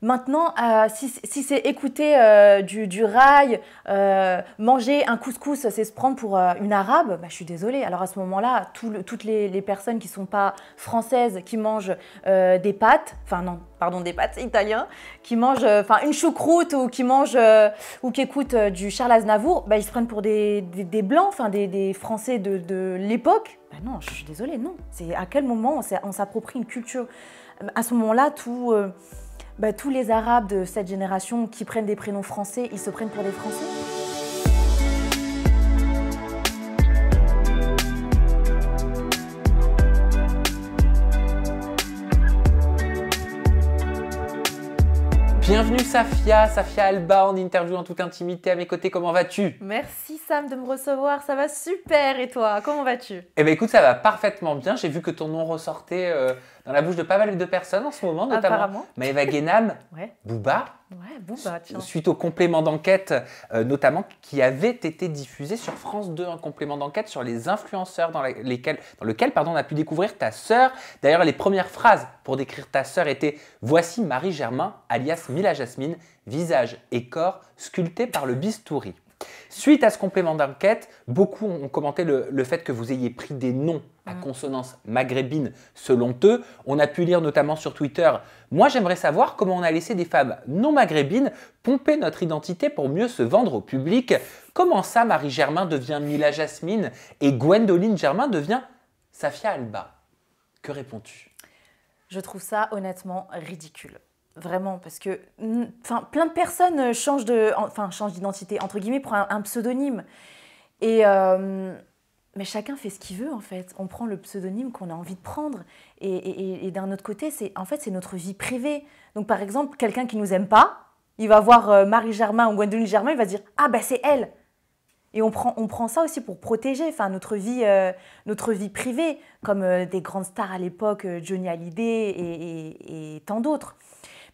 Maintenant, si c'est écouter du rail, manger un couscous, c'est se prendre pour une arabe, bah, je suis désolée. Alors à ce moment-là, toutes les personnes qui ne sont pas françaises, qui mangent des pâtes, enfin non, pardon, des pâtes, c'est italien, qui mangent une choucroute ou qui mangent ou qui écoutent du Charles Aznavour, bah, ils se prennent pour des blancs, des Français de l'époque. Bah non, je suis désolée, non. C'est à quel moment on s'approprie une culture? À ce moment-là, tous les Arabes de cette génération qui prennent des prénoms français, ils se prennent pour des Français. Bienvenue Safia Alba en interview en toute intimité à mes côtés, comment vas-tu? Merci Sam de me recevoir, ça va super et toi, comment vas-tu? Eh bien écoute, ça va parfaitement bien, j'ai vu que ton nom ressortait dans la bouche de pas mal de personnes en ce moment, notamment apparemment. Maëva Guénam, Ouais. Booba. Ouais, Booba, tiens. Suite au complément d'enquête, notamment, qui avait été diffusé sur France 2, un complément d'enquête sur les influenceurs dans lequel on a pu découvrir ta sœur. D'ailleurs, les premières phrases pour décrire ta sœur étaient « Voici Marie Germain, alias Mila Jasmine, visage et corps sculptés par le bistouri ». Suite à ce complément d'enquête, beaucoup ont commenté le fait que vous ayez pris des noms à consonance maghrébine selon eux. On a pu lire notamment sur Twitter « Moi j'aimerais savoir comment on a laissé des femmes non maghrébines pomper notre identité pour mieux se vendre au public. Comment ça Marie Germain devient Mila Jasmine et Gwendoline Germain devient Safia Alba ?» Que réponds-tu? Je trouve ça honnêtement ridicule. Vraiment, parce que plein de personnes changent d'identité, entre guillemets, pour un pseudonyme. Mais chacun fait ce qu'il veut, en fait. On prend le pseudonyme qu'on a envie de prendre. Et d'un autre côté, c'est notre vie privée. Donc, par exemple, quelqu'un qui ne nous aime pas, il va voir Marie Germain ou Gwendoline Germain, il va se dire « Ah, ben c'est elle !» Et on prend ça aussi pour protéger notre vie privée, comme des grandes stars à l'époque, Johnny Hallyday et tant d'autres.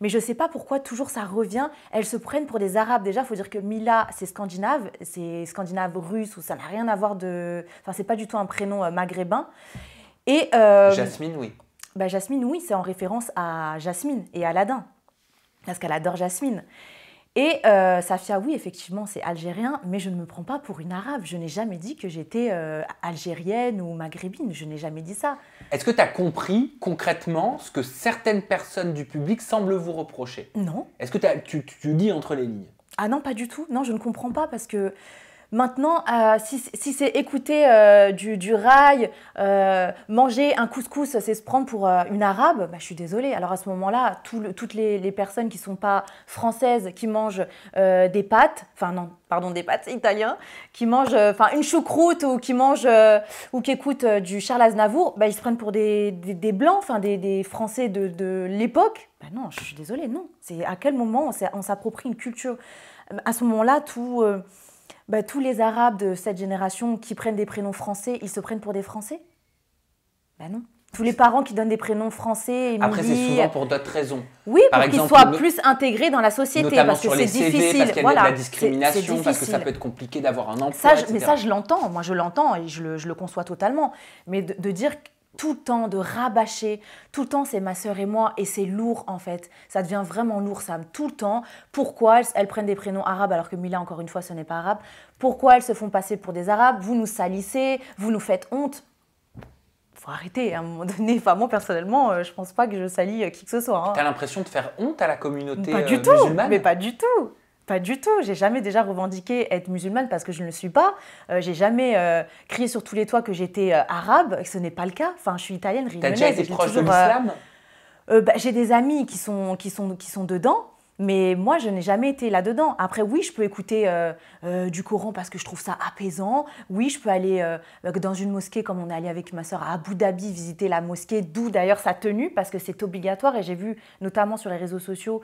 Mais je ne sais pas pourquoi toujours ça revient. Elles se prennent pour des Arabes. Déjà, il faut dire que Mila, c'est scandinave russe, ou ça n'a rien à voir de... Enfin, c'est pas du tout un prénom maghrébin. Et Jasmine, oui. Bah, Jasmine, oui, c'est en référence à Jasmine et Aladdin, parce qu'elle adore Jasmine. Et Safia, oui, effectivement, c'est algérien, mais je ne me prends pas pour une arabe. Je n'ai jamais dit que j'étais algérienne ou maghrébine. Je n'ai jamais dit ça. Est-ce que tu as compris concrètement ce que certaines personnes du public semblent vous reprocher? Non. Est-ce que tu lis entre les lignes? Ah non, pas du tout. Non, je ne comprends pas parce que maintenant, si c'est écouter du rail, manger un couscous, c'est se prendre pour une arabe, bah, je suis désolée. Alors à ce moment-là, toutes les personnes qui ne sont pas françaises, qui mangent des pâtes, des pâtes, c'est italien, qui mangent une choucroute ou qui écoutent du Charles Aznavour, bah, ils se prennent pour des blancs, des Français de l'époque. Bah non, je suis désolée, non. C'est à quel moment on s'approprie une culture? À ce moment-là, tous les Arabes de cette génération qui prennent des prénoms français, ils se prennent pour des Français? Ben non. Tous les parents qui donnent des prénoms français, ils Après, nous disent... c'est souvent pour d'autres raisons. Oui, pour qu'ils soient plus intégrés dans la société, notamment parce que sur c'est les CV, difficile. parce qu'il y a Voilà, de la discrimination, c'est parce que ça peut être compliqué d'avoir un emploi, etc. Mais ça, je l'entends. Moi, je l'entends et je le conçois totalement. Mais de dire tout le temps, de rabâcher, tout le temps, c'est ma sœur et moi, et c'est lourd en fait. Ça devient vraiment lourd, Sam, tout le temps. Pourquoi elles prennent des prénoms arabes alors que Mila, encore une fois, ce n'est pas arabe? Pourquoi elles se font passer pour des arabes? Vous nous salissez, vous nous faites honte. Faut arrêter à un moment donné. Enfin, moi, personnellement, je pense pas que je salis qui que ce soit. Hein. T'as l'impression de faire honte à la communauté pas du tout, musulmane? Mais pas du tout. Pas du tout. J'ai jamais déjà revendiqué être musulmane parce que je ne le suis pas. J'ai jamais crié sur tous les toits que j'étais arabe. Ce n'est pas le cas. Enfin, je suis italienne, réunionnaise. T'as déjà été proche de l'islam? J'ai des amis qui sont dedans. Mais moi, je n'ai jamais été là-dedans. Après, oui, je peux écouter du Coran parce que je trouve ça apaisant. Oui, je peux aller dans une mosquée, comme on est allé avec ma sœur à Abu Dhabi, visiter la mosquée, d'où d'ailleurs sa tenue, parce que c'est obligatoire. Et j'ai vu, notamment sur les réseaux sociaux,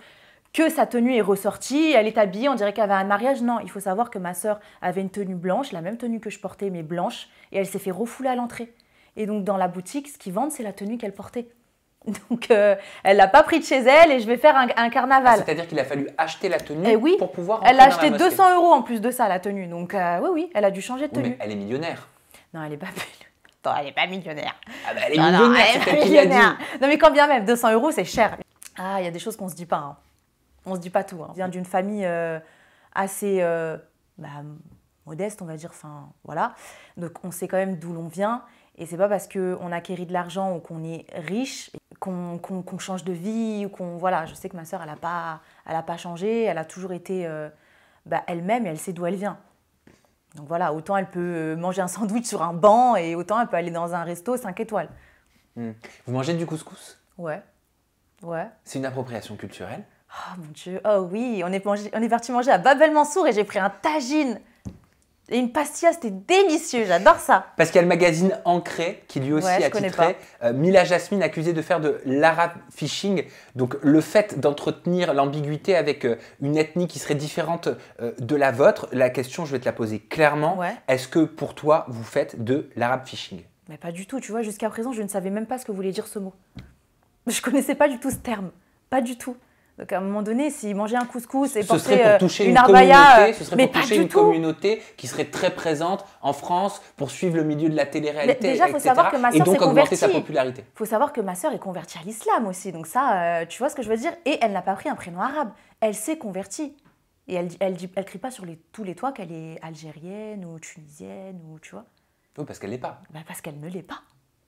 que sa tenue est ressortie. Elle est habillée, on dirait qu'elle avait un mariage. Non, il faut savoir que ma sœur avait une tenue blanche, la même tenue que je portais, mais blanche. Et elle s'est fait refouler à l'entrée. Et donc, dans la boutique, ce qu'ils vendent, c'est la tenue qu'elle portait. Donc, elle l'a pas pris de chez elle et je vais faire un carnaval. C'est-à-dire qu'il a fallu acheter la tenue pour pouvoir rentrer elle a acheté dans la mosquée. 200 € en plus de ça, la tenue. Donc, oui, elle a dû changer de tenue. Mais elle est millionnaire. Non, elle n'est pas... Attends, elle n'est pas millionnaire. Ah bah, elle est millionnaire, c'est elle qui l'a dit. Non, mais quand bien même, 200 €, c'est cher. Ah, il y a des choses qu'on ne se dit pas. Hein. On se dit pas tout. Hein. On vient d'une famille assez modeste, on va dire. Enfin, voilà. Donc, on sait quand même d'où l'on vient. Et c'est pas parce qu'on acquérit de l'argent ou qu'on est riche qu'on change de vie ou qu'on... Voilà, je sais que ma sœur, elle a pas changé. Elle a toujours été elle-même et elle sait d'où elle vient. Donc voilà, autant elle peut manger un sandwich sur un banc et autant elle peut aller dans un resto 5 étoiles. Vous mangez du couscous? Ouais. C'est une appropriation culturelle? Oh mon Dieu, oh oui, on est parti manger à Bab el Mansour et j'ai pris un tagine et une pastilla, c'était délicieux, j'adore ça. Parce qu'il y a le magazine Ancré qui lui aussi a titré Mila Jasmine accusée de faire de l'Arab fishing. Donc le fait d'entretenir l'ambiguïté avec une ethnie qui serait différente de la vôtre. La question, je vais te la poser clairement. Ouais. Est-ce que pour toi, vous faites de l'Arab fishing? Mais pas du tout, tu vois, jusqu'à présent, je ne savais même pas ce que voulait dire ce mot. Je connaissais pas du tout ce terme, pas du tout. Donc à un moment donné, s'il mangeait un couscous et portait une arbaya, ce serait pour toucher une communauté qui serait très présente en France pour suivre le milieu de la télé-réalité, déjà, faut savoir que ma sœur s'est augmenter sa popularité. Il faut savoir que ma sœur est convertie à l'islam aussi, donc ça, tu vois ce que je veux dire. Et elle n'a pas pris un prénom arabe, elle s'est convertie. Et elle crie pas sur tous les toits qu'elle est algérienne ou tunisienne ou tu vois. Oui, parce qu'elle l'est pas. Parce qu'elle ne l'est pas.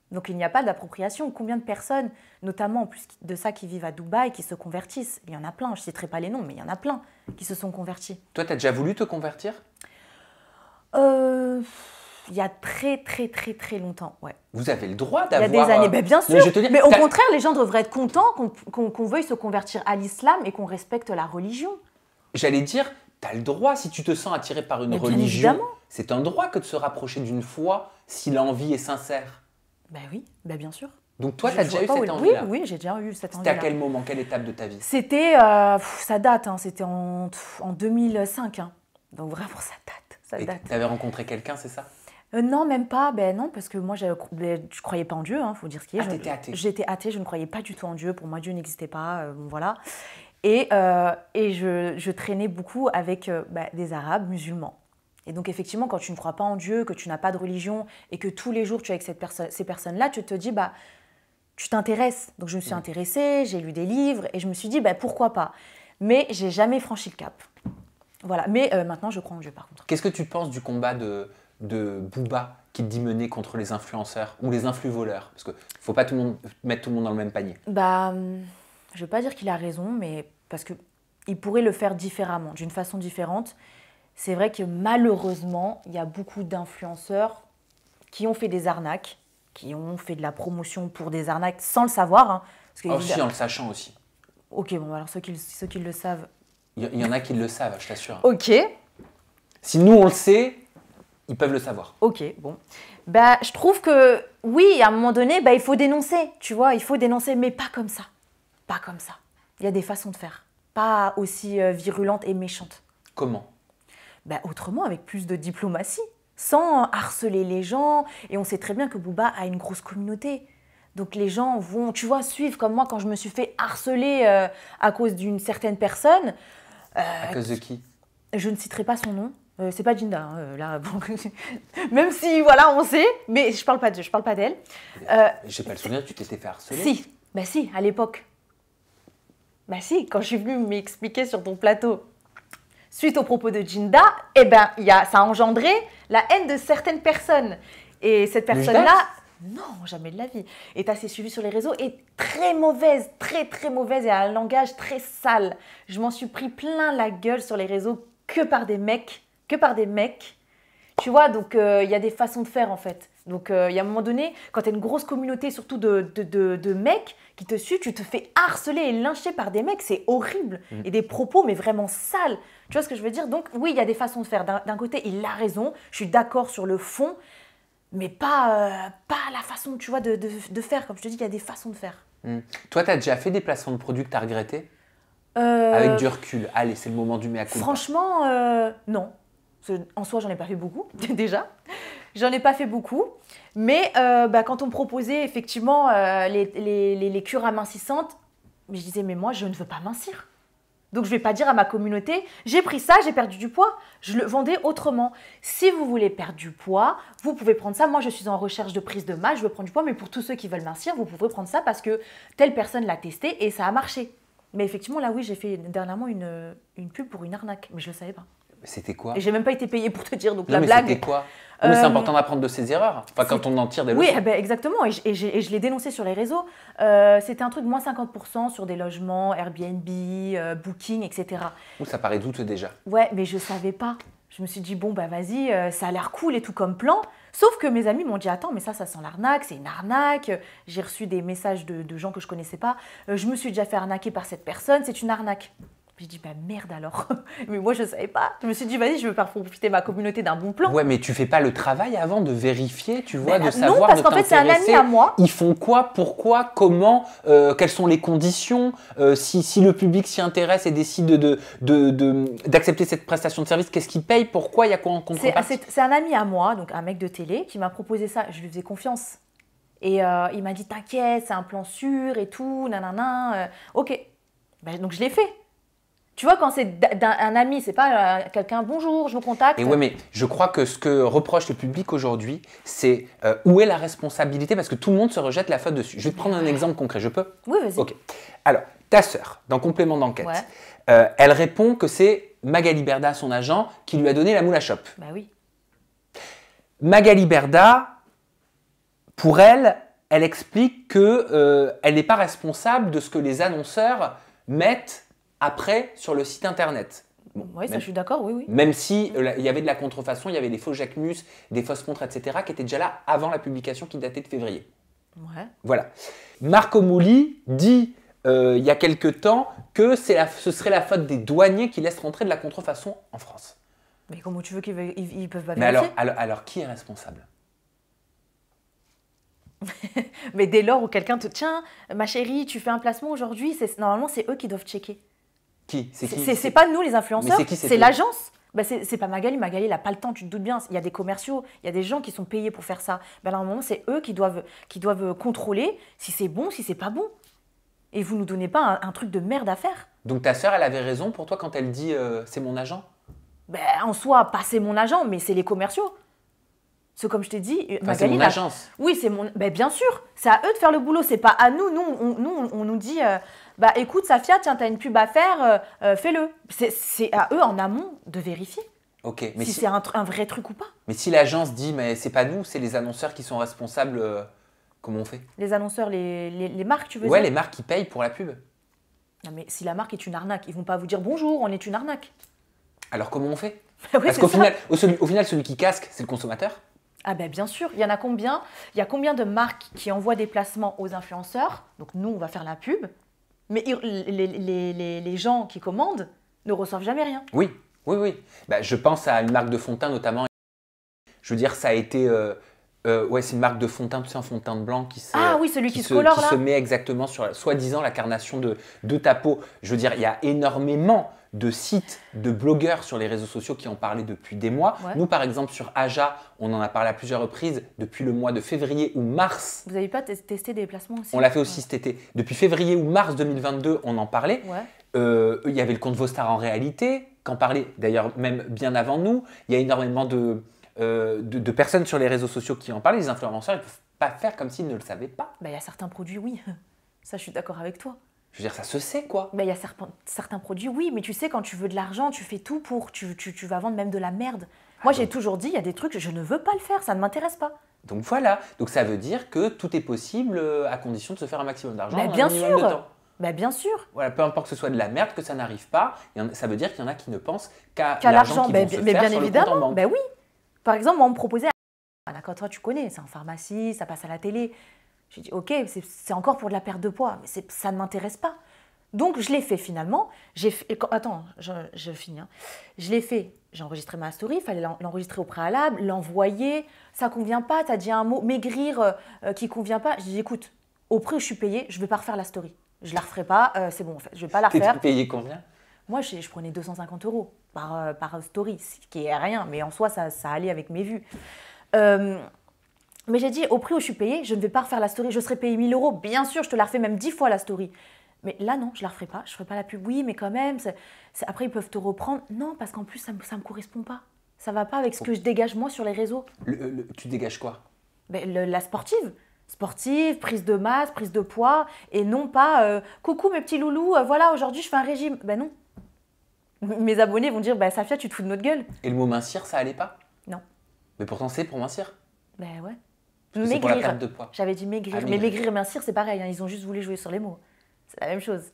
Donc il n'y a pas d'appropriation. Combien de personnes, notamment en plus de ça, qui vivent à Dubaï, qui se convertissent? Il y en a plein, je ne citerai pas les noms, mais il y en a plein qui se sont convertis. Toi, tu as déjà voulu te convertir? Il y a très longtemps, ouais. Vous avez le droit d'avoir... Il y a des années, bien sûr. Mais au contraire, les gens devraient être contents qu'on veuille se convertir à l'islam et qu'on respecte la religion. J'allais dire, tu as le droit, si tu te sens attiré par une religion, c'est un droit que de se rapprocher d'une foi si l'envie est sincère. Ben oui, bien sûr. Donc toi, tu as déjà eu cette envie-là? Oui, j'ai déjà eu cette envie-là. C'était à quel moment, quelle étape de ta vie? C'était, ça date, hein, c'était en 2005. Hein. Donc vraiment, ça date. Tu avais rencontré quelqu'un, c'est ça? Non, même pas. Non, parce que moi, je croyais pas en Dieu, il faut dire ce qui est. T'étais athée? J'étais athée, je ne croyais pas du tout en Dieu. Pour moi, Dieu n'existait pas, voilà. Et je traînais beaucoup avec des Arabes musulmans. Et donc, effectivement, quand tu ne crois pas en Dieu, que tu n'as pas de religion et que tous les jours tu es avec ces personnes-là, tu te dis, tu t'intéresses. Donc, je me suis intéressée, j'ai lu des livres et je me suis dit, pourquoi pas. Mais j'ai jamais franchi le cap. Voilà. Mais maintenant, je crois en Dieu, par contre. Qu'est-ce que tu penses du combat de Booba qui te dit mener contre les influenceurs ou les influ-voleurs? Parce qu'il ne faut pas mettre tout le monde dans le même panier. Je ne veux pas dire qu'il a raison, mais parce qu'il pourrait le faire différemment, d'une façon différente. C'est vrai que malheureusement, il y a beaucoup d'influenceurs qui ont fait des arnaques, qui ont fait de la promotion pour des arnaques sans le savoir. Hein, aussi en le sachant aussi. Ok, bon, alors ceux qui le savent... Il y en a qui le savent, je t'assure. Ok. Si nous, on le sait, ils peuvent le savoir. Ok, bon. Je trouve que, oui, à un moment donné, il faut dénoncer, tu vois, il faut dénoncer, mais pas comme ça. Pas comme ça. Il y a des façons de faire, pas aussi virulentes et méchantes. Comment? Autrement, avec plus de diplomatie, sans harceler les gens. Et on sait très bien que Booba a une grosse communauté. Donc les gens vont, tu vois, suivre comme moi quand je me suis fait harceler à cause d'une certaine personne. À cause de qui? Je ne citerai pas son nom. C'est pas Jinda, hein, là. Bon, même si, voilà, on sait, mais je parle pas d'elle. J'ai pas le souvenir que tu t'étais fait harceler. Si, si, à l'époque. Si, quand je suis venue m'expliquer sur ton plateau. Suite aux propos de Jinda, ça a engendré la haine de certaines personnes. Et cette personne-là, non, jamais de la vie, est assez suivie sur les réseaux et très mauvaise, très mauvaise et a un langage très sale. Je m'en suis pris plein la gueule sur les réseaux que par des mecs. Tu vois, donc il y a des façons de faire en fait. Donc il y a un moment donné, quand tu as une grosse communauté, surtout de mecs qui te suivent, tu te fais harceler et lyncher par des mecs, c'est horrible. Et des propos, mais vraiment sales. Tu vois ce que je veux dire? Donc oui, il y a des façons de faire. D'un côté, il a raison, je suis d'accord sur le fond, mais pas la façon, tu vois, de faire. Comme je te dis, il y a des façons de faire. Toi, tu as déjà fait des placements de produits que tu as regrettés? Avec du recul. Allez, c'est le moment du mea culpa. Franchement, non. En soi, j'en ai pas fait beaucoup, déjà. J'en ai pas fait beaucoup. Mais quand on me proposait effectivement les cures amincissantes, je disais, mais moi, je ne veux pas mincir. Donc, je ne vais pas dire à ma communauté, j'ai pris ça, j'ai perdu du poids. Je le vendais autrement. Si vous voulez perdre du poids, vous pouvez prendre ça. Moi, je suis en recherche de prise de masse, je veux prendre du poids. Mais pour tous ceux qui veulent mincir, vous pouvez prendre ça parce que telle personne l'a testé et ça a marché. Mais effectivement, là, oui, j'ai fait dernièrement une pub pour une arnaque, mais je ne le savais pas. C'était quoi? Et j'ai même pas été payée pour te dire, donc Non, la mais blague. c'était quoi? Oui, mais c'est important d'apprendre de ses erreurs. Enfin, quand on en tire des leçons. Oui, exactement. Et je l'ai dénoncé sur les réseaux. C'était un truc moins 50% sur des logements, Airbnb, Booking, etc. Ouh, ça paraît douteux déjà. Ouais, mais je savais pas. Je me suis dit, bon, bah vas-y, ça a l'air cool et tout comme plan. Sauf que mes amis m'ont dit, attends, mais ça sent l'arnaque, c'est une arnaque. J'ai reçu des messages de gens que je connaissais pas. Je me suis déjà fait arnaquer par cette personne, c'est une arnaque. J'ai dit, bah merde alors. Mais moi, je ne savais pas. Je me suis dit, vas-y, je veux faire profiter ma communauté d'un bon plan. Ouais, mais tu fais pas le travail avant de vérifier, tu vois, de savoir, non, parce qu'en fait, c'est un ami à moi. Ils font quoi, pourquoi, comment, quelles sont les conditions, si le public s'y intéresse et décide d'accepter cette prestation de service, qu'est-ce qu'il paye, pourquoi, il y a quoi en contrepartie? C'est un ami à moi, donc un mec de télé, qui m'a proposé ça. Je lui faisais confiance. Et il m'a dit, t'inquiète, c'est un plan sûr et tout, nanana. Ok. Ben, donc, je l'ai fait. Tu vois, quand c'est un ami, c'est pas quelqu'un, bonjour, je vous contacte. Et ouais, mais je crois que ce que reproche le public aujourd'hui, c'est où est la responsabilité, parce que tout le monde se rejette la faute dessus. Je vais te prendre un exemple concret, je peux? Oui, vas-y. Ok. Alors, ta sœur, dans complément d'enquête, Ouais. elle répond que c'est Magali Berda, son agent, qui lui a donné la moule à chope. Bah oui. Magali Berda, pour elle, elle explique qu'elle n'est pas responsable de ce que les annonceurs mettent après sur le site internet. Bon, oui, ça je suis d'accord, oui. Même si il y avait de la contrefaçon, il y avait des faux Jacquemus, des fausses montres, etc., qui étaient déjà là avant la publication qui datait de février. Ouais. Voilà. Marco Mouli dit il y a quelque temps que ce serait la faute des douaniers qui laissent rentrer de la contrefaçon en France. Mais comment tu veux qu'ils peuvent pas Mais vérifier? alors qui est responsable? Mais dès lors où quelqu'un te tient, ma chérie, tu fais un placement aujourd'hui, normalement c'est eux qui doivent checker. Qui? C'est qui? C'est pas nous les influenceurs, c'est eux l'agence. Bah c'est pas Magali. Magali, elle n'a pas le temps, tu te doutes bien. Il y a des commerciaux, il y a des gens qui sont payés pour faire ça. Ben, à un moment, c'est eux qui doivent contrôler si c'est bon, si c'est pas bon. Et vous nous donnez pas un truc de merde à faire. Donc ta sœur, elle avait raison pour toi quand elle dit c'est mon agent? Ben, en soi, pas c'est mon agent, mais c'est les commerciaux. C'est comme je t'ai dit, Enfin, Magali. c'est mon agence. Oui, c'est mon. Ben, bien sûr, c'est à eux de faire le boulot, c'est pas à nous. On nous dit, bah écoute, Safia, tiens, t'as une pub à faire, fais-le. C'est à eux en amont de vérifier. Ok, mais si c'est un vrai truc ou pas. Mais si l'agence dit mais c'est pas nous, c'est les annonceurs qui sont responsables, comment on fait? Les annonceurs, les marques, tu veux Ouais, dire? les marques qui payent pour la pub. Non, mais si la marque est une arnaque, ils vont pas vous dire bonjour, on est une arnaque. Alors comment on fait? Oui, Parce qu'au final, au final, celui qui casque, c'est le consommateur. Ah ben bien sûr, il y en a combien? Il y a combien de marques qui envoient des placements aux influenceurs? Donc nous, on va faire la pub, mais les gens qui commandent ne reçoivent jamais rien. Oui. Bah, je pense à une marque de fond de teint notamment. Je veux dire, ça a été... ouais, c'est une marque de fond de teint, tu sais, un fond de teint blanc qui se, Ah oui, celui qui se colore qui là. se met exactement sur, soi-disant, la carnation de ta peau. Je veux dire, il y a énormément de sites, de blogueurs sur les réseaux sociaux qui en parlaient depuis des mois. Ouais. Nous, par exemple, sur Aja, on en a parlé à plusieurs reprises depuis le mois de février ou mars. Vous n'avez pas testé des placements aussi? On l'a fait aussi cet été. Depuis février ou mars 2022, on en parlait. Ouais. Il y avait le compte Vostar en réalité, qu'en parlait d'ailleurs même bien avant nous. Il y a énormément de personnes sur les réseaux sociaux qui en parlent. Les influenceurs, ils ne peuvent pas faire comme s'ils ne le savaient pas. Ben, il y a certains produits, oui. Ça, je suis d'accord avec toi. Je veux dire, ça se sait, quoi. Ben, il y a certains produits, oui, mais tu sais, quand tu veux de l'argent, tu fais tout pour. Tu vas vendre même de la merde. Moi, j'ai toujours dit, il y a des trucs, je ne veux pas le faire, ça ne m'intéresse pas. Donc voilà. Donc ça veut dire que tout est possible à condition de se faire un maximum d'argent Ben, en bien un minimum de sûr. temps. Ben, bien sûr. Voilà, peu importe que ce soit de la merde, que ça n'arrive pas, ça veut dire qu'il y en a qui ne pensent qu'à Qu'à l'argent l'argent, qu'ils ben, vont se mais faire bien sur le compte en évidemment. banque. Ben oui. Par exemple, moi, on me proposait. Ah, d'accord, toi, tu connais, c'est en pharmacie, ça passe à la télé. J'ai dit, ok, c'est encore pour de la perte de poids, mais ça ne m'intéresse pas. Donc, je l'ai fait finalement. Attends, je finis. Hein. Je l'ai fait. J'ai enregistré ma story, il fallait l'enregistrer au préalable, l'envoyer. Ça ne convient pas, tu as dit un mot, maigrir qui ne convient pas. J'ai dit, écoute, au prix où je suis payée, je ne vais pas refaire la story. Je ne la referai pas, c'est bon en fait, je ne vais pas la refaire. T'es payé combien? Moi, je prenais 250 € par story, ce qui est rien, mais en soi, ça allait avec mes vues. Mais j'ai dit, au prix où je suis payée, je ne vais pas refaire la story. Je serai payée 1000 €. Bien sûr, je te la refais même 10 fois la story. Mais là, non, je ne la referai pas. Je ne ferai pas la pub. Oui, mais quand même, après, ils peuvent te reprendre. Non, parce qu'en plus, ça ne me correspond pas. Ça ne va pas avec ce que je dégage moi sur les réseaux. Tu dégages quoi? Ben, la sportive. Sportive, prise de masse, prise de poids, et non pas coucou mes petits loulous, voilà, aujourd'hui je fais un régime. Ben non. Mes abonnés vont dire bah, Safia, tu te fous de notre gueule. Et le mot mincir, ça allait pas? Non. Mais pourtant, c'est pour mincir. Ben ouais. C'est pour la perte de poids. J'avais dit maigrir. Ah, mais maigrir et mincir, c'est pareil. Hein. Ils ont juste voulu jouer sur les mots. C'est la même chose.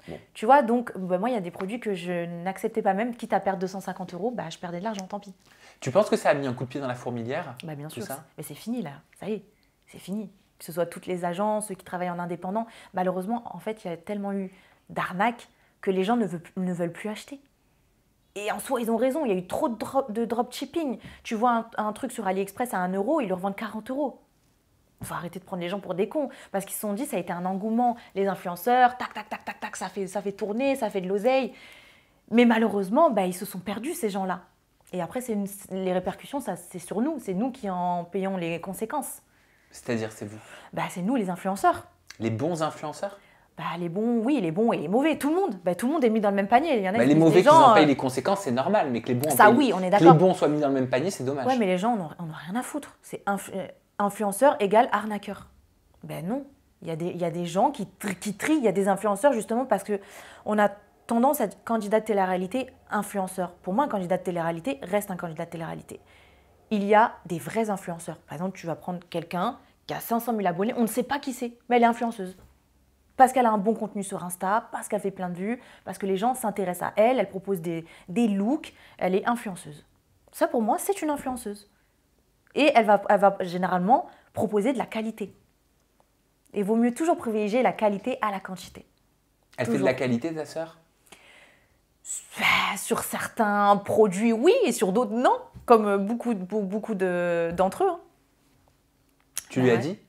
Bon. Tu vois, donc, bah, moi, il y a des produits que je n'acceptais pas même. Quitte à perdre 250 €, bah, je perdais de l'argent, tant pis. Tu penses que ça a mis un coup de pied dans la fourmilière? Bah, bien sûr. Ça mais c'est fini, là. Ça y est, c'est fini. Que ce soit toutes les agences, ceux qui travaillent en indépendant. Malheureusement, en fait, il y a tellement eu d'arnaques que les gens ne veulent plus acheter. Et en soi, ils ont raison. Il y a eu trop de dropshipping. Tu vois un truc sur AliExpress à 1 €, ils le revendent 40 €. Il faut arrêter de prendre les gens pour des cons. Parce qu'ils se sont dit, ça a été un engouement. Les influenceurs, tac, tac, tac, tac, tac, ça fait tourner, ça fait de l'oseille. Mais malheureusement, bah, ils se sont perdus, ces gens-là. Et après, les répercussions, c'est sur nous. C'est nous qui en payons les conséquences. C'est-à-dire, c'est vous? Bah, c'est nous, les influenceurs. Les bons influenceurs? Bah, les bons, oui, les bons et les mauvais. Tout le monde. Bah, tout le monde est mis dans le même panier. Il y en a les mauvais qui en payent les conséquences, c'est normal. Mais que les bons, ça, oui, on est d'accord. Que les bons soient mis dans le même panier, c'est dommage. Ouais, mais les gens, on n'a rien à foutre. C'est influenceur égale arnaqueur. Ben non. Il y a des gens qui trient. Il y a des influenceurs, justement, parce qu'on a tendance à être candidat de télé-réalité influenceur. Pour moi, un candidat de télé-réalité reste un candidat de télé-réalité. Il y a des vrais influenceurs. Par exemple, tu vas prendre quelqu'un qui a 500 000 abonnés, on ne sait pas qui c'est, mais elle est influenceuse. Parce qu'elle a un bon contenu sur Insta, parce qu'elle fait plein de vues, parce que les gens s'intéressent à elle, elle propose des looks, elle est influenceuse. Ça, pour moi, c'est une influenceuse. Et elle va généralement proposer de la qualité. Et il vaut mieux toujours privilégier la qualité à la quantité. Elle fait de la qualité, ta sœur? Sur certains produits, oui, et sur d'autres, non. Comme beaucoup d'entre eux. Hein. Tu lui as dit?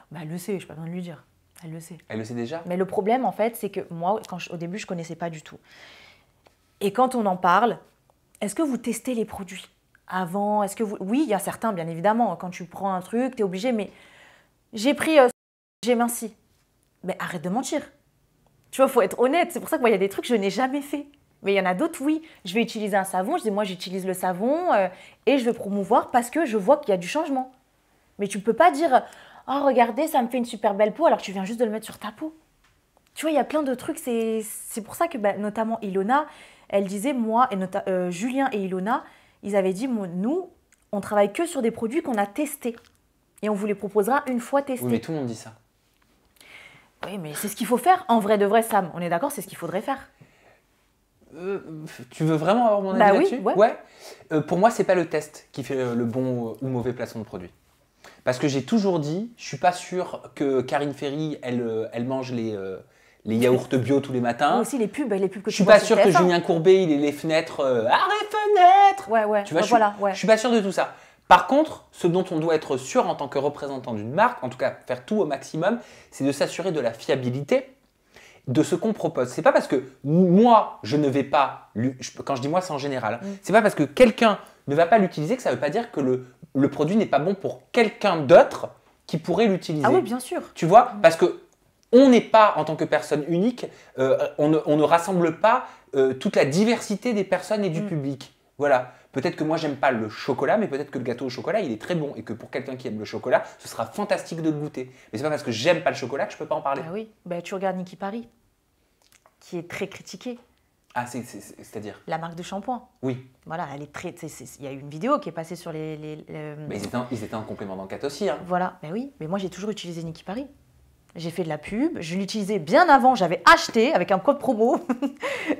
Bah, elle le sait, je n'ai pas besoin de lui dire. Elle le sait. Elle le sait déjà? Mais le problème, en fait, c'est que moi, au début, je ne connaissais pas du tout. Et quand on en parle, est-ce que vous testez les produits avant? Oui, il y a certains, bien évidemment. Quand tu prends un truc, tu es obligé. Mais j'ai pris... j'ai minci. Mais arrête de mentir. Tu vois, il faut être honnête. C'est pour ça que moi, il y a des trucs que je n'ai jamais fait. Mais il y en a d'autres, oui. Je vais utiliser un savon. Je dis, moi, j'utilise le savon et je vais promouvoir parce que je vois qu'il y a du changement. Mais tu ne peux pas dire... Oh, regardez, ça me fait une super belle peau, alors que tu viens juste de le mettre sur ta peau. Tu vois, il y a plein de trucs. C'est pour ça que, notamment, Ilona, elle disait, moi, et Julien et Ilona, ils avaient dit, nous, on travaille que sur des produits qu'on a testés. Et on vous les proposera une fois testés. Oui, mais tout le monde dit ça. Oui, mais c'est ce qu'il faut faire. En vrai de vrai, Sam, on est d'accord, c'est ce qu'il faudrait faire. Tu veux vraiment avoir mon avis là-dessus? Oui, ouais. Pour moi, c'est pas le test qui fait le bon ou mauvais placement de produit. Parce que j'ai toujours dit, je suis pas sûr que Karine Ferry, elle mange les yaourts bio tous les matins. Aussi les pubs que tu vois. Je suis pas sûr que Julien Courbet, il ait les fenêtres. Arrête fenêtre. Ouais. Tu vois, voilà, je suis pas sûr de tout ça. Par contre, ce dont on doit être sûr en tant que représentant d'une marque, en tout cas faire tout au maximum, c'est de s'assurer de la fiabilité de ce qu'on propose. C'est pas parce que moi, je ne vais pas, quand je dis moi, c'est en général, c'est pas parce que quelqu'un ne va pas l'utiliser que ça veut pas dire que le produit n'est pas bon pour quelqu'un d'autre qui pourrait l'utiliser. Ah oui, bien sûr. Tu vois, parce que on n'est pas, en tant que personne unique, on ne rassemble pas toute la diversité des personnes et du public. Voilà. Peut-être que moi, j'aime pas le chocolat, mais peut-être que le gâteau au chocolat, il est très bon. Et que pour quelqu'un qui aime le chocolat, ce sera fantastique de le goûter. Mais c'est pas parce que j'aime pas le chocolat que je peux pas en parler. Ah oui, tu regardes Niki Paris, qui est très critiquée. Ah, c'est-à-dire? La marque de shampoing. Oui. Voilà, elle est très. Il y a eu une vidéo qui est passée sur les. Mais ils étaient en complément d'enquête aussi. Hein. Voilà, oui. Mais moi, j'ai toujours utilisé Niki Paris. J'ai fait de la pub. Je l'utilisais bien avant. J'avais acheté avec un code promo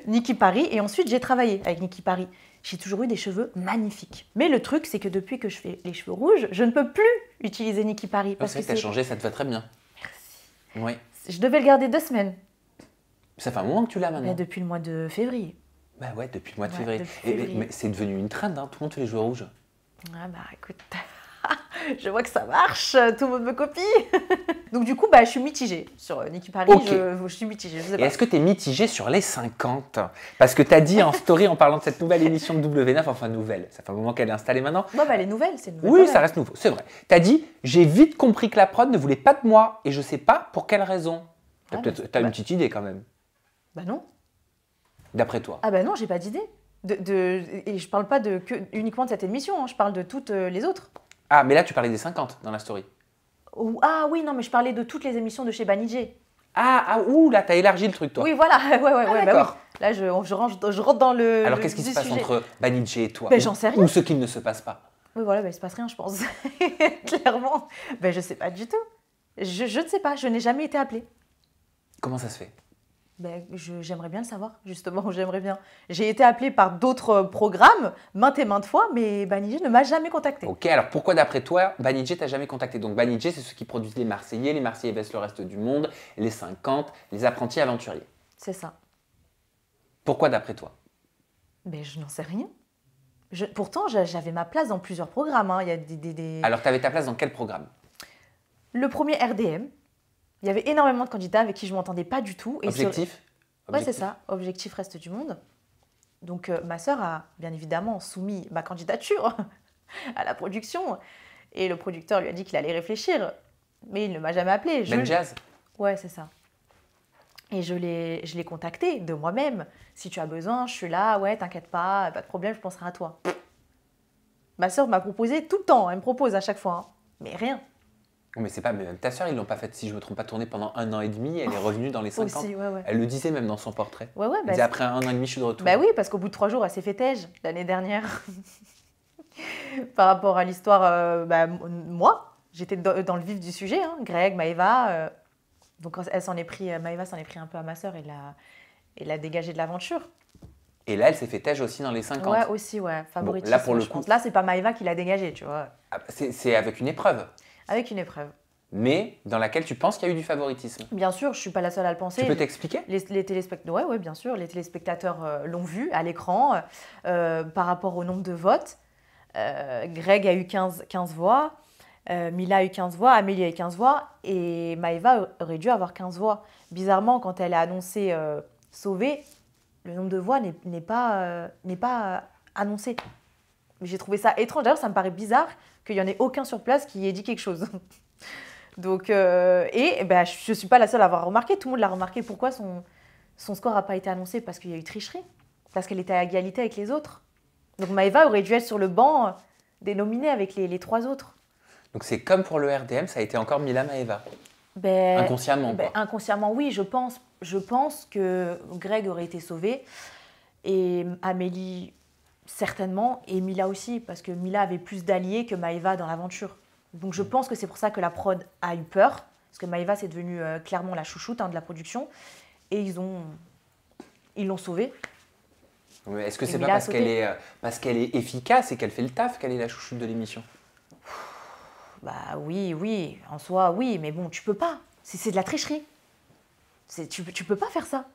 Niki Paris. Et ensuite, j'ai travaillé avec Niki Paris. J'ai toujours eu des cheveux magnifiques. Mais le truc, c'est que depuis que je fais les cheveux rouges, je ne peux plus utiliser Niki Paris. Parce que ça a changé, ça te va très bien. Merci. Oui. Je devais le garder 2 semaines. Ça fait un moment que tu l'as maintenant. Depuis le mois de février. Bah ouais, depuis le mois de février. Mais c'est devenu une trend, hein. Tout le monde fait les cheveux rouges. Ah bah écoute, je vois que ça marche, tout le monde me copie. Donc du coup, je suis mitigée sur Niki Paris, okay. Je suis mitigée. Je sais pas. Et est-ce que tu es mitigée sur les 50? Parce que tu as dit en story en parlant de cette nouvelle émission de W9, enfin nouvelle, ça fait un moment qu'elle est installée maintenant. Elle est nouvelle, c'est nouvelle. Oui, ça reste nouveau, c'est vrai. Tu as dit, j'ai vite compris que la prod ne voulait pas de moi et je sais pas pour quelle raison. T'as une petite idée quand même. Bah non. D'après toi? Ah bah non, j'ai pas d'idée. Et je parle pas uniquement de cette émission, hein, je parle de toutes les autres. Ah, mais là tu parlais des 50 dans la story. Ah oui, non, mais je parlais de toutes les émissions de chez Banijé. Ouh, là, t'as élargi le truc, toi. Oui, voilà, ouais, bah d'accord. oui. Là, je rentre dans le. Alors, qu'est-ce qui se passe entre Banijé et toi? Ben, j'en sais rien. Ou ce qu'il ne se passe pas? Oui, voilà, ben, il se passe rien, je pense. Clairement. Ben, je sais pas du tout. Je ne sais pas, je n'ai jamais été appelée. Comment ça se fait? Ben, j'aimerais bien le savoir, justement, j'aimerais bien. J'ai été appelée par d'autres programmes, maintes et maintes fois, mais Banijé ne m'a jamais contactée. Ok, alors pourquoi d'après toi, Banijé t'a jamais contacté? Donc Banijé, c'est ceux qui produisent les Marseillais baissent le reste du monde, les 50, les apprentis aventuriers. C'est ça. Pourquoi d'après toi? Ben, je n'en sais rien. Pourtant, j'avais ma place dans plusieurs programmes. Hein. Il y a Alors, tu avais ta place dans quel programme? Le premier RDM. Il y avait énormément de candidats avec qui je ne m'entendais pas du tout. Et Objectif? Oui, c'est ça. Objectif Reste du Monde. Donc, ma sœur a bien évidemment soumis ma candidature à la production. Et le producteur lui a dit qu'il allait réfléchir. Mais il ne m'a jamais appelé. Jazz? Ouais, c'est ça. Et je l'ai contacté de moi-même. Si tu as besoin, je suis là. Ouais, t'inquiète pas de problème, je penserai à toi. Ma sœur m'a proposé tout le temps. Elle me propose à chaque fois. Hein. Mais rien. Mais c'est pas, mais même ta sœur, ils l'ont pas fait, si je me trompe pas, tourner pendant 1 an et demi. Elle est revenue dans les 50. Aussi, ouais. Elle le disait même dans son portrait. Ouais, Elle disait après 1 an et demi, je suis de retour. Bah oui, parce qu'au bout de 3 jours, elle s'est fait tège l'année dernière. Par rapport à l'histoire, moi, j'étais dans le vif du sujet. Hein. Greg, Maëva. Donc Maëva s'en est pris un peu à ma sœur et l'a dégagée de l'aventure. Et là, elle s'est fait tège aussi dans les 50. Ouais, aussi, ouais. Favoritisme, là, pour le je coup... pense. Là, c'est pas Maëva qui l'a dégagée, tu vois. C'est avec une épreuve. Avec une épreuve. Mais dans laquelle tu penses qu'il y a eu du favoritisme. Bien sûr, je ne suis pas la seule à le penser. Tu peux t'expliquer? Les téléspectateurs, ouais, bien sûr. Les téléspectateurs l'ont vu à l'écran par rapport au nombre de votes. Greg a eu 15 voix, Mila a eu 15 voix, Amélie a eu 15 voix et Maëva aurait dû avoir 15 voix. Bizarrement, quand elle a annoncé sauvée, le nombre de voix n'est pas annoncé. J'ai trouvé ça étrange. D'ailleurs, ça me paraît bizarre qu'il n'y en ait aucun sur place qui ait dit quelque chose. Donc, je ne suis pas la seule à avoir remarqué. Tout le monde l'a remarqué. Pourquoi son score n'a pas été annoncé? Parce qu'il y a eu tricherie. Parce qu'elle était à égalité avec les autres. Donc, Maëva aurait dû être sur le banc des nominés avec les 3 autres. Donc, c'est comme pour le RDM, ça a été encore Mila Maëva. Inconsciemment, quoi. Inconsciemment, oui. Je pense que Greg aurait été sauvé. Et Amélie, certainement. Et Mila aussi. Parce que Mila avait plus d'alliés que Maëva dans l'aventure. Donc je pense que c'est pour ça que la prod a eu peur, parce que Maëva c'est devenu clairement la chouchoute de la production, et ils l'ont sauvée. Est-ce que c'est pas parce qu'elle est efficace et qu'elle fait le taf qu'elle est la chouchoute de l'émission? Bah oui, en soi oui, mais bon tu peux pas, c'est de la tricherie. Tu peux pas faire ça.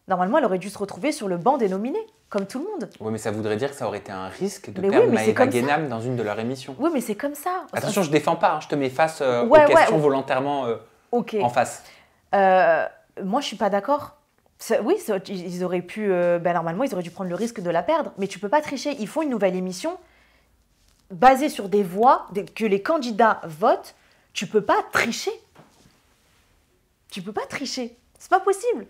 Normalement elle aurait dû se retrouver sur le banc des nominés, comme tout le monde. Oui, mais ça voudrait dire que ça aurait été un risque de perdre Maëva Guénam dans une de leurs émissions. Oui, mais c'est comme ça. Attention, je défends pas, hein, je te mets face aux questions volontairement en face. Moi, je suis pas d'accord. Oui, ils auraient pu. Normalement, ils auraient dû prendre le risque de la perdre. Mais tu peux pas tricher. Ils font une nouvelle émission basée sur des voix que les candidats votent. Tu peux pas tricher. Tu peux pas tricher. C'est pas possible.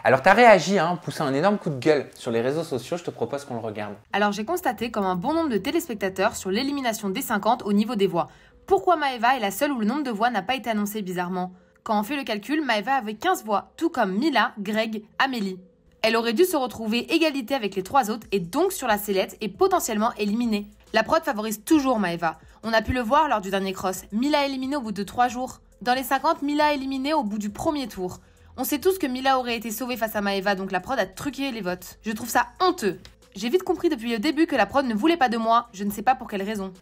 Alors, tu as réagi, poussé un énorme coup de gueule sur les réseaux sociaux. Je te propose qu'on le regarde. Alors, j'ai constaté comme un bon nombre de téléspectateurs sur l'élimination des 50 au niveau des voix. Pourquoi Maëva est la seule où le nombre de voix n'a pas été annoncé bizarrement? Quand on fait le calcul, Maëva avait 15 voix, tout comme Mila, Greg, Amélie. Elle aurait dû se retrouver égalité avec les 3 autres et donc sur la sellette et potentiellement éliminée. La prod favorise toujours Maëva. On a pu le voir lors du dernier cross. Mila éliminée au bout de 3 jours. Dans les 50, Mila éliminée au bout du premier tour. On sait tous que Mila aurait été sauvée face à Maëva, donc la prod a truqué les votes. Je trouve ça honteux. J'ai vite compris depuis le début que la prod ne voulait pas de moi, je ne sais pas pour quelle raison.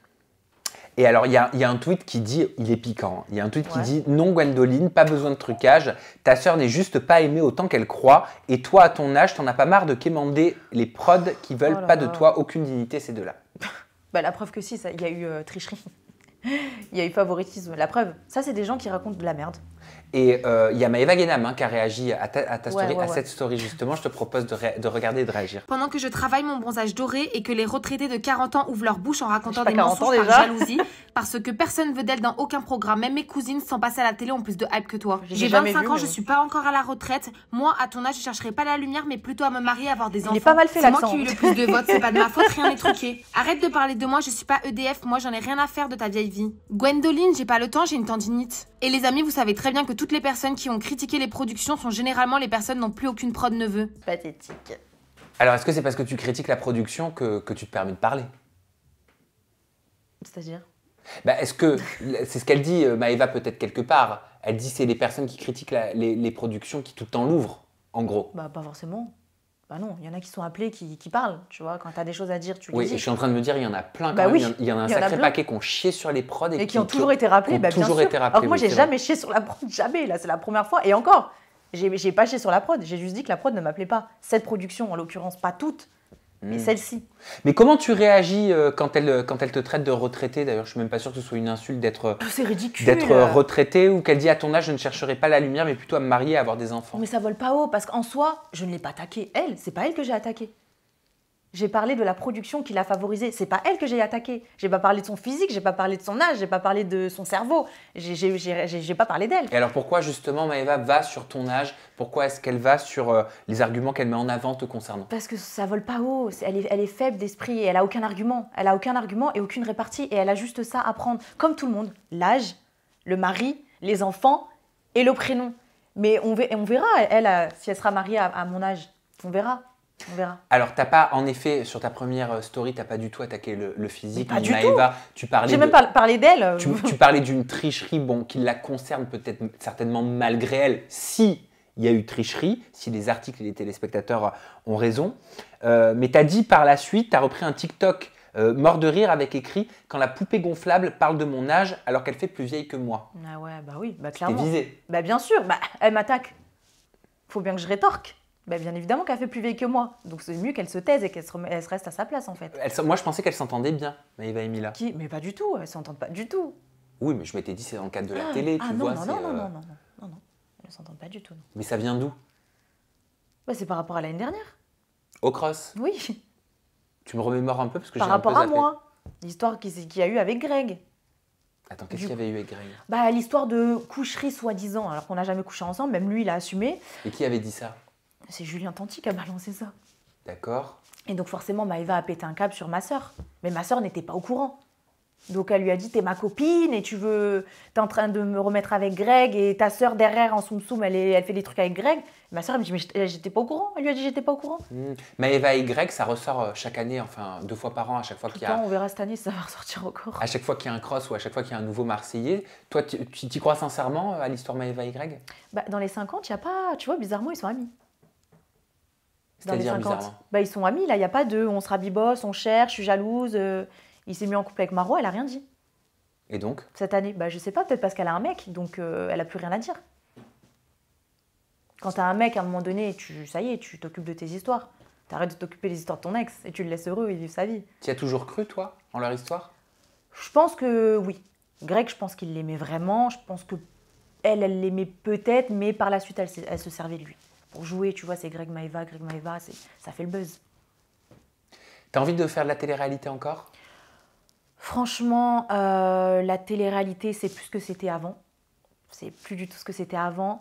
Et alors, il y a un tweet qui dit, il est piquant, il y a un tweet qui dit « Non Gwendoline, pas besoin de trucage, ta sœur n'est juste pas aimée autant qu'elle croit, et toi à ton âge, t'en as pas marre de quémander les prods qui veulent pas de toi, aucune dignité ces deux-là. » La preuve que si, il y a eu tricherie. Il y a eu favoritisme. La preuve, ça c'est des gens qui racontent de la merde. Et il y a Maëva Guénam qui a réagi à ta story, Ouais. cette story justement. Je te propose de regarder et de réagir. Pendant que je travaille mon bronzage doré et que les retraités de 40 ans ouvrent leur bouche en racontant J'ai des pas 40 mensonges ans, par déjà. jalousie, parce que personne veut d'elle dans aucun programme, même mes cousines sans passer à la télé ont plus de hype que toi. J'ai jamais 25 vu, ans, mais je bon. suis pas encore à la retraite. Moi, à ton âge, je chercherai pas la lumière, mais plutôt à me marier, avoir des enfants. est pas mal fait, C'est moi l'accent. qui ai eu le plus de votes, c'est pas de ma faute, rien n'est truqué. Arrête de parler de moi, je suis pas EDF, moi j'en ai rien à faire de ta vieille vie. Gwendoline, j'ai pas le temps, j'ai une tendinite. Et les amis, vous savez très bien que toutes les personnes qui ont critiqué les productions sont généralement les personnes n'ont plus aucune prod ne veut. Pathétique. Alors, est-ce que c'est parce que tu critiques la production que tu te permets de parler? C'est-à-dire? Bah, est-ce que c'est ce qu'elle dit, Maëva, peut-être quelque part? Elle dit c'est les personnes qui critiquent les productions qui tout le temps l'ouvrent, en gros. Bah, pas forcément. Bah non, il y en a qui sont appelés, qui parlent, tu vois. Quand t'as des choses à dire, tu les Oui, et dis. je suis en train de me dire, il y en a plein quand Bah même. oui, Il y en a un il y en a sacré plein. paquet qui ont chié sur les prods Et qui ont toujours été rappelés, qui ont bah, bien toujours sûr. été rappelés, Alors que moi, oui, j'ai c'est vrai. jamais chié sur la prod, jamais. Là, c'est la première fois. Et encore, j'ai pas chié sur la prod. J'ai juste dit que la prod ne m'appelait pas. Cette production, en l'occurrence, pas toutes, mais celle-ci. Mais comment tu réagis quand elle te traite de retraité? D'ailleurs, je suis même pas sûr que ce soit une insulte d'être C'est ridicule. retraité, ou qu'elle dit à ton âge, je ne chercherai pas la lumière, mais plutôt à me marier et à avoir des enfants. Mais ça vole pas haut, parce qu'en soi, je ne l'ai pas attaquée. Elle, c'est pas elle que j'ai attaquée. J'ai parlé de la production qui l'a favorisée. C'est pas elle que j'ai attaquée. J'ai pas parlé de son physique, j'ai pas parlé de son âge, j'ai pas parlé de son cerveau. J'ai pas parlé d'elle. Et alors pourquoi justement Maëva va sur ton âge? Pourquoi est-ce qu'elle va sur les arguments qu'elle met en avant te concernant? Parce que ça vole pas haut. Elle est faible d'esprit et elle a aucun argument. Elle a aucun argument et aucune répartie. Et elle a juste ça à prendre. Comme tout le monde. L'âge, le mari, les enfants et le prénom. Mais on verra, elle, si elle sera mariée à mon âge. On verra. On verra. Alors, t'as pas, en effet, sur ta première story, t'as pas du tout attaqué le physique. Mais pas ni du Maëva, tu parlais J'ai même pas parlé d'elle. tu parlais d'une tricherie, bon, qui la concerne peut-être certainement malgré elle, si il y a eu tricherie, si les articles et les téléspectateurs ont raison. Mais t'as dit par la suite, t'as repris un TikTok mort de rire avec écrit « Quand la poupée gonflable parle de mon âge alors qu'elle fait plus vieille que moi Ah ouais, bah oui, bah ». T'es clairement. visé. Bah bien sûr, bah elle m'attaque. Faut bien que je rétorque. Bah bien évidemment qu'elle fait plus vieille que moi. Donc c'est mieux qu'elle se taise et qu'elle se reste à sa place en fait. Moi, je pensais qu'elle s'entendait bien, Maëva et Mila. Qui? Mais pas du tout, elles s'entendent pas du tout. Oui, mais je m'étais dit, c'est dans le cadre de la télé, tu non, vois. non, c'est, non, non, non, non, non, non, elles s'entendent pas du tout. Non. Mais ça vient d'où? Bah c'est par rapport à l'année dernière. Au cross. Oui, Tu me remémores un peu parce que par j'ai un peu rapport à zappé. moi. L'histoire qu'il y a eu avec Greg. Attends, qu'est-ce Du qu'il y avait eu avec Greg? Bah l'histoire de coucherie soi-disant, alors qu'on n'a jamais couché ensemble, même lui il a assumé. Et qui avait dit ça? C'est Julien Tanti qui a balancé ça. D'accord. Et donc forcément Maëva a pété un câble sur ma sœur. Mais ma sœur n'était pas au courant. Donc elle lui a dit t'es ma copine et t'es en train de me remettre avec Greg et ta sœur derrière en soum-soum elle fait des trucs avec Greg. Ma sœur elle me dit mais j'étais pas au courant. Elle lui a dit j'étais pas au courant. Maëva et Greg, ça ressort chaque année, enfin 2 fois par an, à chaque fois Tout qu'il le y temps a, on verra cette année si ça va ressortir encore. à chaque fois qu'il y a un cross ou à chaque fois qu'il y a un nouveau Marseillais. Toi, tu t'y crois sincèrement à l'histoire Maëva et Greg? Bah, dans les 50 il y a pas, tu vois bizarrement ils sont amis. Dans les C'est-à-dire 50. bizarrement. Bah ils sont amis là, il y a pas de on sera bibos, on cherche, je suis jalouse. Il s'est mis en couple avec Maro, elle a rien dit. Et donc? Cette année, bah, je sais pas, peut-être parce qu'elle a un mec, donc elle a plus rien à dire. Quand t'as un mec, à un moment donné, ça y est, tu t'occupes de tes histoires. T'arrêtes de t'occuper des histoires de ton ex et tu le laisses heureux et vivre sa vie. Tu as toujours cru, toi, en leur histoire? Je pense que oui. Greg, je pense qu'il l'aimait vraiment. Je pense que elle l'aimait peut-être, mais par la suite, elle se servait de lui. Pour jouer, tu vois, c'est Greg Maëva, ça fait le buzz. T'as envie de faire de la télé-réalité encore? Franchement, la télé-réalité, c'est plus ce que c'était avant. C'est plus du tout ce que c'était avant.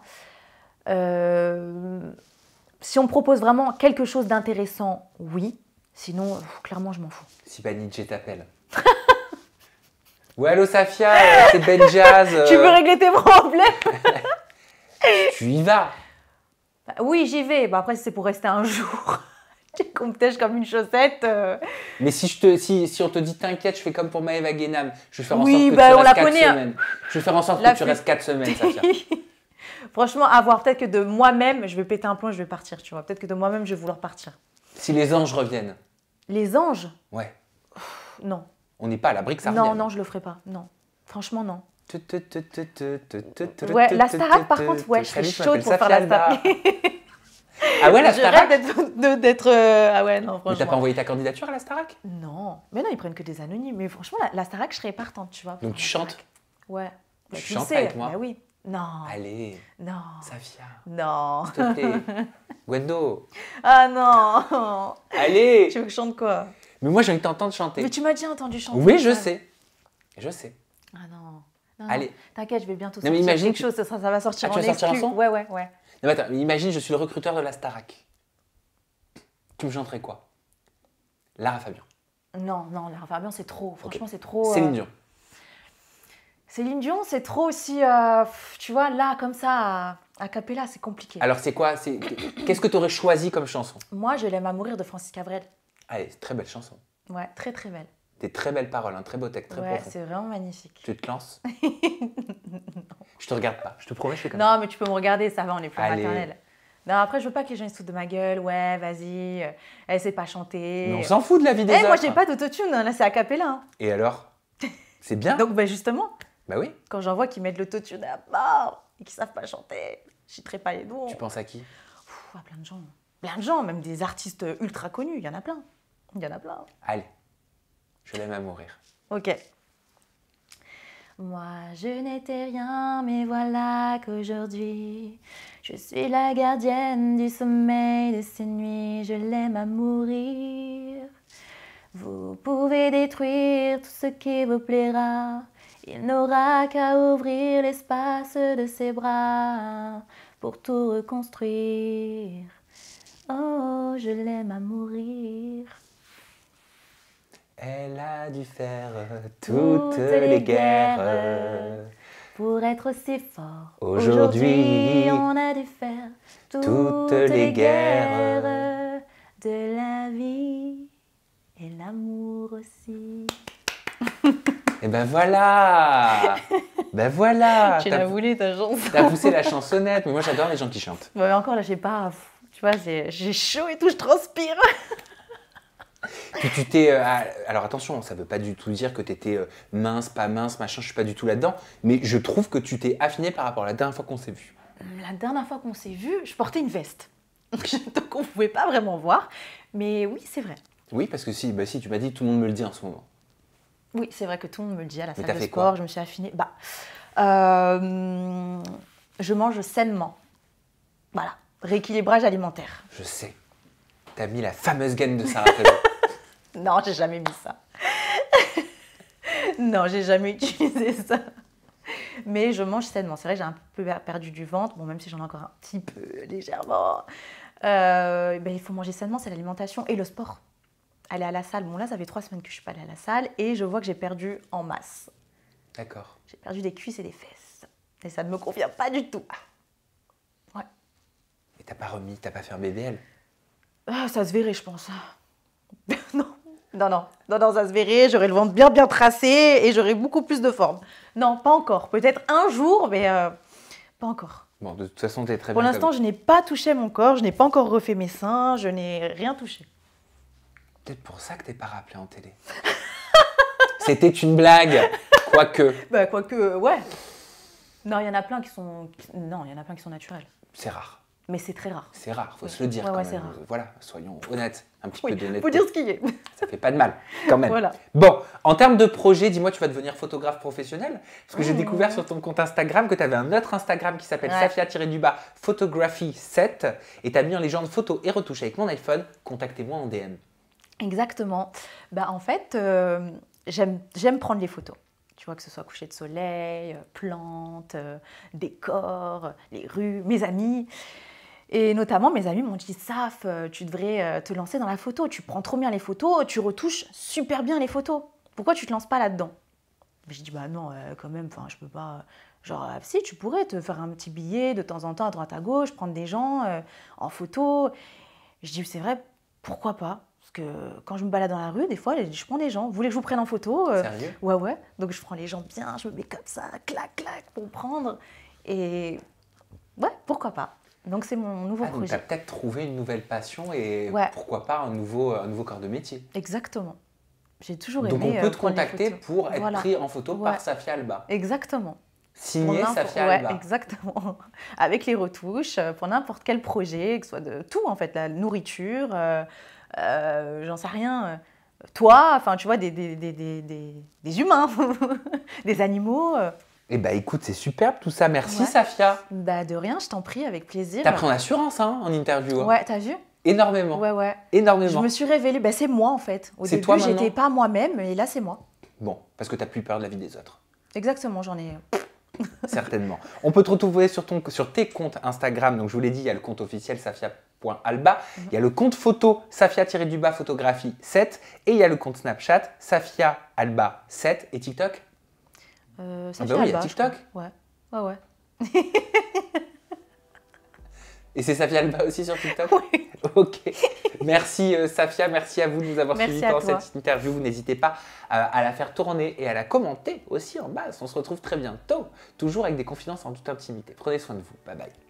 Si on me propose vraiment quelque chose d'intéressant, oui. Sinon, clairement, je m'en fous. Si Banijé t'appelle. Ouais, allô Safia, c'est Benjaz. Tu veux régler tes problèmes? Tu y vas. Bah, oui, j'y vais. Bah, après, si c'est pour rester un jour. Qu'on me tèche comme une chaussette. Mais si on te dit t'inquiète, je fais comme pour Maëva Guénam, je vais faire en Oui, sorte que bah, tu on restes la 4 connaît, hein. semaines. Je vais faire en sorte La que tu flûte. restes 4 semaines, Safia. Franchement, à voir peut-être que de moi-même, je vais péter un plomb et je vais partir, tu vois. Peut-être que de moi-même, je vais vouloir partir. Si les anges reviennent. Les anges? Ouais. Non. On n'est pas à l'abri que ça Non, revienne. non, je le ferai pas. Non. Franchement, non. Ouais, Ouais, la Starac, par contre, ouais, je serais chaude pour faire la Starac. Ah ouais, la Je Starac? rêve d'être... Ah ouais, non, Mais t'as pas franchement. envoyé ta candidature à la Starac? Non. Mais non, ils prennent que des anonymes. Mais franchement, la Starac, je serais partante, tu vois. pour Donc tu la chantes? Starac. Ouais. Bah, Tu tu le chantes sais. avec moi? Bah oui. Non. Allez, Non. Safia, Non. s'il te plaît. Gwendo, Ah non. allez. Tu veux que je chante quoi? Mais moi, j'ai envie de t'entendre chanter. Mais tu m'as déjà entendu chanter. Oui, je ça. sais. Je sais. Ah non. Non, Allez. non. T'inquiète, je vais bientôt Non, mais sortir imagine quelque chose. Ça va sortir Ah, tu en vas sortir un exclu. son Ouais. Non, mais attends, imagine, je suis le recruteur de la Starac. Tu me chanterais quoi? Lara Fabian. Non, Lara Fabian, c'est trop. Franchement, c'est trop. Céline Dion. Céline Dion, c'est trop aussi. Tu vois, là, comme ça, a cappella, c'est compliqué. Alors, c'est quoi? Qu'est-ce que tu aurais choisi comme chanson? Moi, je l'aime à mourir de Francis Cabrel. Allez, c'est très belle chanson. Ouais, très très belle. Des très belles paroles, un très beau texte, très Ouais, profond. c'est vraiment magnifique. Tu te lances? Je te regarde pas, je te promets, je fais comme Non, mais tu peux me regarder, ça va, on est plus Allez. maternelle. Non, après, je veux pas que les gens ils se foutent de ma gueule. Ouais, vas-y, elle sait pas chanter. Mais on s'en fout de la vie des Eh, autres. moi, j'ai pas d'autotune, là, c'est a cappella. Hein. Et alors? C'est bien? Donc, ben, justement, Bah oui. quand j'en vois qui mettent l'autotune à mort et qui savent pas chanter, je citerai pas les noms. Tu penses à qui? À plein de gens. Plein de gens, même des artistes ultra connus, il y en a plein. Il y en a plein. Allez, je l'aime à mourir. Ok. Moi, je n'étais rien, mais voilà qu'aujourd'hui, je suis la gardienne du sommeil de ces nuits. Je l'aime à mourir. Vous pouvez détruire tout ce qui vous plaira. Il n'aura qu'à ouvrir l'espace de ses bras pour tout reconstruire. Oh, je l'aime à mourir. Elle a dû faire toutes les guerres. Pour être aussi fort. Aujourd'hui, on a dû faire toutes les guerres de la vie et l'amour aussi. Et ben voilà. Ben voilà. Tu l'as voulu ta chanson. T'as poussé la chansonnette, mais moi j'adore les gens qui chantent. Bon, mais encore là, j'ai pas. Tu vois, j'ai chaud et tout, je transpire. Tu t'es. Alors attention, ça veut pas du tout dire que tu étais mince, pas mince, machin, je suis pas du tout là-dedans. Mais je trouve que tu t'es affiné par rapport à la dernière fois qu'on s'est vu. La dernière fois qu'on s'est vu, je portais une veste. Donc on pouvait pas vraiment voir. Mais oui, c'est vrai. Oui, parce que si, tu m'as dit, tout le monde me le dit en ce moment. Oui, c'est vrai que tout le monde me le dit à la Mais salle t'as de fait sport, quoi? je me suis affinée. Je mange sainement. Voilà, rééquilibrage alimentaire. Je sais. T'as mis la fameuse gaine de Sarah Trezo. Non, j'ai jamais mis ça. Non, j'ai jamais utilisé ça. Mais je mange sainement. C'est vrai que j'ai un peu perdu du ventre, bon, même si j'en ai encore un petit peu, légèrement. Il faut manger sainement, c'est l'alimentation et le sport. Aller à la salle. Bon, là, ça fait 3 semaines que je suis pas allée à la salle et je vois que j'ai perdu en masse. D'accord. J'ai perdu des cuisses et des fesses. Et ça ne me convient pas du tout. Ouais. Et t'as pas fait un BBL? Ah, ça se verrait, je pense. Non, ça se verrait. J'aurais le ventre bien tracé et j'aurais beaucoup plus de forme. Non, pas encore. Peut-être un jour, mais pas encore. Bon, de toute façon, t'es très Pour bien. l'instant, je n'ai pas touché mon corps. Je n'ai pas encore refait mes seins. Je n'ai rien touché. Peut-être pour ça que t'es pas rappelé en télé. C'était une blague, quoique. Quoique, ouais. Non, il y en a plein qui sont... Non, il y en a plein qui sont naturels. C'est rare. Mais c'est très rare. C'est rare, faut se le dire Ouais, quand ouais, même. c'est rare. Voilà, soyons honnêtes. Un petit Oui, peu d'honnêteté. faut dire ce qu'il y est. Ça fait pas de mal, quand même. Voilà. Bon, en termes de projet, dis-moi, tu vas devenir photographe professionnel? Parce que j'ai découvert sur ton compte Instagram que tu avais un autre Instagram qui s'appelle Ouais. Safia-photography7 et tu as mis en légende photos et retouches avec mon iPhone. Contactez-moi en DM. Exactement. En fait, j'aime prendre les photos. Tu vois, que ce soit coucher de soleil, plantes, décors, les rues, mes amis. Et notamment, mes amis m'ont dit « Saf, tu devrais te lancer dans la photo. Tu prends trop bien les photos, tu retouches super bien les photos. Pourquoi tu te lances pas là-dedans ?» J'ai dit « Bah non, quand même, je peux pas... » Genre, si, tu pourrais te faire un petit billet de temps en temps à droite à gauche, prendre des gens en photo. Je dis « C'est vrai, pourquoi pas ?» Parce que quand je me balade dans la rue, des fois, je prends des gens. Vous voulez que je vous prenne en photo? Sérieux? Ouais. Donc, je prends les gens bien, je me mets comme ça, clac, pour prendre. Et ouais, pourquoi pas. Donc, c'est mon nouveau Donc tu projet. as peut-être trouvé une nouvelle passion et Ouais. pourquoi pas un nouveau corps de métier. Exactement. J'ai toujours Donc aimé on peut te prendre des contacter photos. pour être Voilà. pris en photo Ouais. par Safia Alba. Exactement. Signé Pour Safia ouais, Alba. exactement. Avec les retouches, pour n'importe quel projet, que ce soit de tout, en fait, la nourriture, j'en sais rien, toi, enfin, tu vois, des humains, des animaux, Eh bah écoute, c'est superbe tout ça. Merci Ouais. Safia. Bah, de rien, je t'en prie, avec plaisir. T'as pris en assurance hein, en interview. Hein. Ouais, t'as vu? Énormément. Ouais, ouais. Énormément. Je me suis révélée, bah, c'est moi en fait. Au C'est début, toi maintenant j'étais pas moi-même, et là, c'est moi. Bon, parce que t'as plus peur de la vie des autres. Exactement, j'en ai. Certainement. On peut te retrouver sur tes comptes Instagram. Donc, je vous l'ai dit, il y a le compte officiel safia.alba. Il y a le compte photo safia-photographie 7. Et il y a le compte Snapchat safia-alba 7. Et TikTok Ça bah oui, il y a TikTok. Ouais, ouais, ouais. Et c'est Safia Alba aussi sur TikTok. Oui. Ok. Merci Safia, merci à vous de nous avoir Merci suivis à dans toi. cette interview. Vous n'hésitez pas à la faire tourner et à la commenter aussi en bas. On se retrouve très bientôt, toujours avec des confidences en toute intimité. Prenez soin de vous. Bye bye.